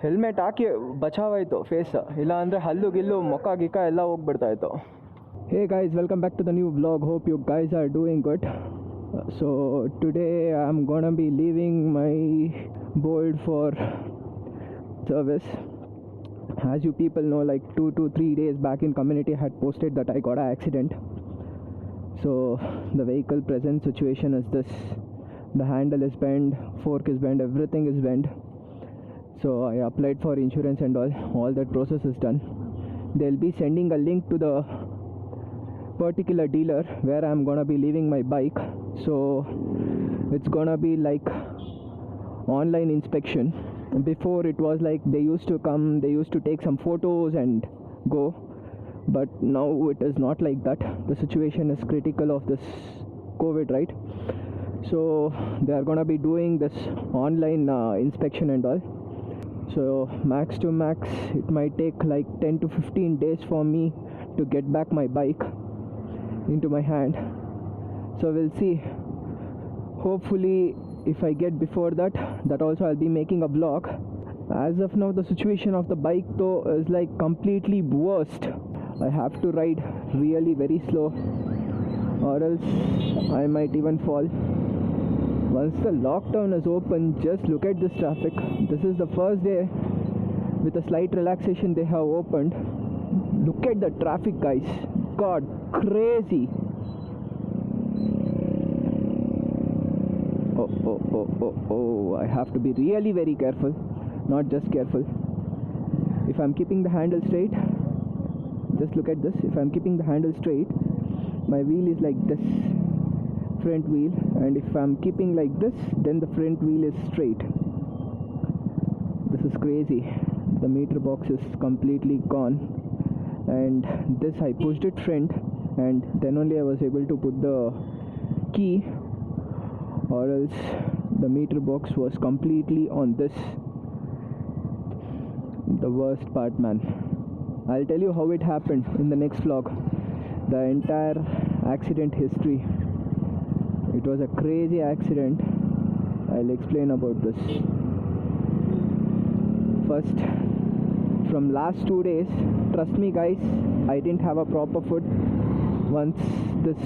Helmet ಹಾಕಿ ಬಚಾವಾಯಿತು face, ಇಲ್ಲ ಅಂದರೆ ಹಲ್ಲು ಗಿಲ್ಲು ಮೊಕ್ಕ ಗಿಕ್ಕ ಎಲ್ಲ ಹೋಗ್ಬಿಡ್ತಾಯಿತ್ತು. Hey guys, welcome back to the new vlog. Hope you guys are doing good. So today I am gonna be leaving my bold for service. As you people know, like 2 to 3 days back in community I had posted that I got an accident. So the vehicle present situation is this: the handle is bent, fork is bent, everything is bent. So I applied for insurance and all that process is done. They'll be sending a link to the particular dealer where I'm gonna be leaving my bike. So it's gonna be like online inspection. Before it was like they used to come, they used to take some photos and go, but now it is not like that. The situation is critical of this COVID, right? So they are gonna be doing this online inspection and all. So max to max it might take like 10 to 15 days for me to get back my bike into my hand. So we'll see. Hopefully if I get before that also I'll be making a vlog. As of now the situation of the bike though is like completely worst. I have to ride really very slow or else I might even fall. Once the lockdown is open, just look at this traffic. This is the first day with a slight relaxation they have opened. Look at the traffic, guys. God, crazy. Oh, I have to be really very careful, not just careful. If I'm keeping the handle straight, just look at this. If I'm keeping the handle straight, my wheel is like this, front wheel, and if I'm keeping like this, then the front wheel is straight. This is crazy. The meter box is completely gone, and this I pushed it front, and then only I was able to put the key, or else the meter box was completely on this. The worst part, man. I'll tell you how it happened in the next vlog. The entire accident history. It was a crazy accident. I'll explain about this. First, from last 2 days, trust me guys, I didn't have a proper food once this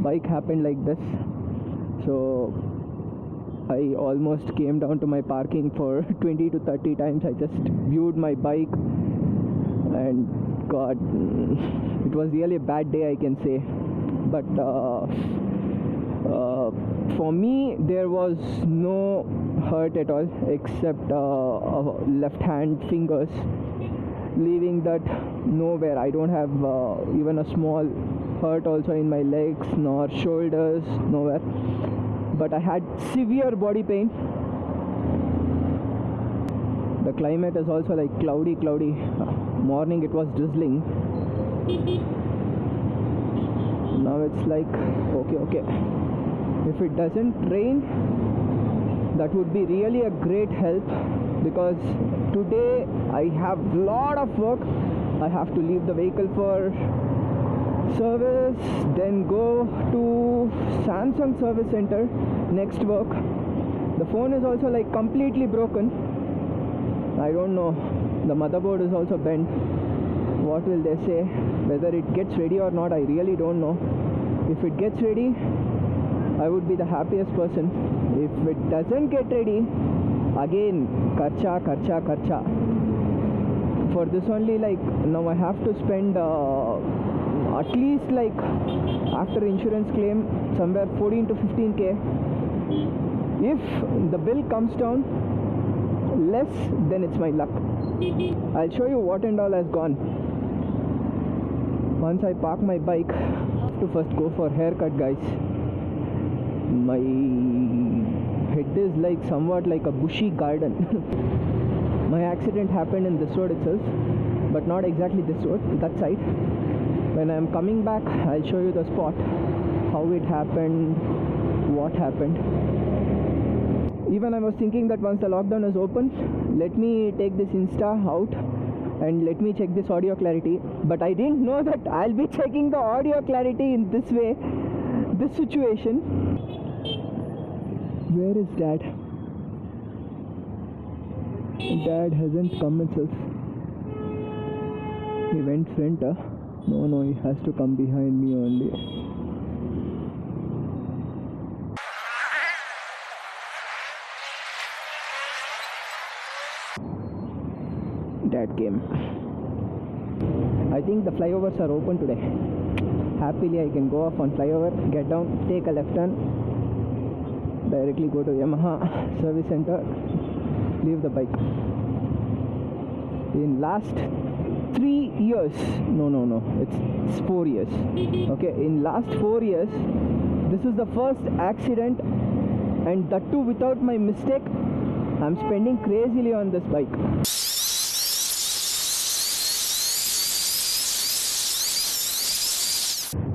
bike happened like this. So I almost came down to my parking for 20 to 30 times. I just viewed my bike, and God, it was really a bad day, I can say. But for me there was no hurt at all except left hand fingers. Leaving that, nowhere. I don't have even a small hurt also in my legs nor shoulders, nowhere. But I had severe body pain. The climate is also like cloudy. Morning it was drizzling. Now it's like okay. If it doesn't rain, that would be really a great help, because today I have lot of work. I have to leave the vehicle for service, then go to Samsung service center, next work. The phone is also like completely broken. I don't know, the motherboard is also bent. What will they say? Whether it gets ready or not, I really don't know. If it gets ready, I would be the happiest person. If it doesn't get ready, again karcha. For this only, like now I have to spend at least, like after insurance claim, somewhere 14 to 15k. If the bill comes down less, then it's my luck. I'll show you what and all has gone. Once I park my bike, I have to first go for haircut, guys. My head is like somewhat like a bushy garden. My accident happened in this road itself, but not exactly this road, that side. When I'm coming back, I'll show you the spot, how it happened, what happened. Even I was thinking that once the lockdown is open, let me take this Insta out and let me check this audio clarity. But I didn't know that I'll be checking the audio clarity in this way, this situation. Where is Dad? Dad hasn't come himself. He went front. No, he has to come behind me only. Dad came. I think the flyovers are open today. Happily I can go off on flyover, get down, take a left turn, directly go to Yamaha service center, leave the bike. In last 3 years, no, it's 4 years. Okay, in last 4 years, this is the first accident, and that too without my mistake. I'm spending crazily on this bike.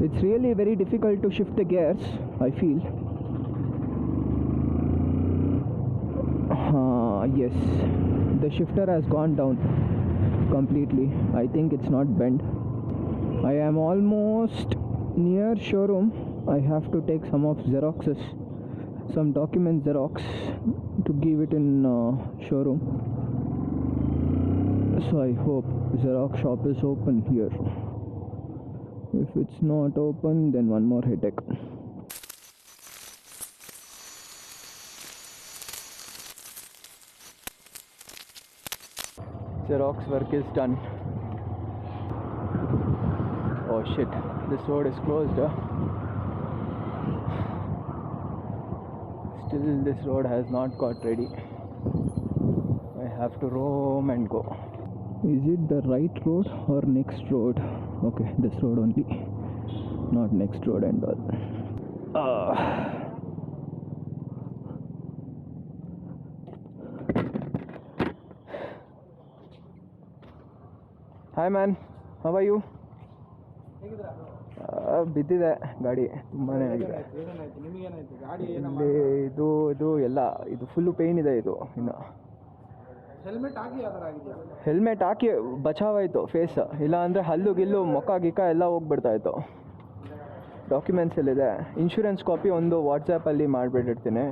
It's really very difficult to shift the gears, I feel. Yes, the shifter has gone down completely. I think it's not bent. I am almost near showroom. I have to take some of Xeroxes, some document Xerox to give it in showroom. So I hope Xerox shop is open here. If it's not open, then one more headache. Xerox work is done. Oh shit, this road is closed. Still this road has not got ready. I have to roam and go. Is it the right road or next road? Okay, this road only, not next road and all. Hi man, how are you? ಬಿದ್ದಿದೆ ಗಾಡಿ ತುಂಬಾನೇ ಆಗಿದೆ. ಇಲ್ಲಿ ಇದು ಎಲ್ಲ ಇದು full pain ಇದೆ. ಇದು ಇನ್ನು ಹೆಲ್ಮೆಟ್ ಹಾಕಿ ಬಚಾವಾಯಿತು ಫೇಸ್, ಇಲ್ಲ ಅಂದರೆ ಹಲ್ಲು ಗಿಲ್ಲು ಮೊಕ್ಕ ಗಿಕ್ಕ ಎಲ್ಲ ಹೋಗ್ಬಿಡ್ತಾಯಿತ್ತು. ಡಾಕ್ಯುಮೆಂಟ್ಸ್ ಎಲ್ಲಿದೆ, ಇನ್ಶೂರೆನ್ಸ್ ಕಾಪಿ ಒಂದು ವಾಟ್ಸಪ್ಪಲ್ಲಿ ಮಾಡಿಬಿಟ್ಟಿರ್ತೀನಿ.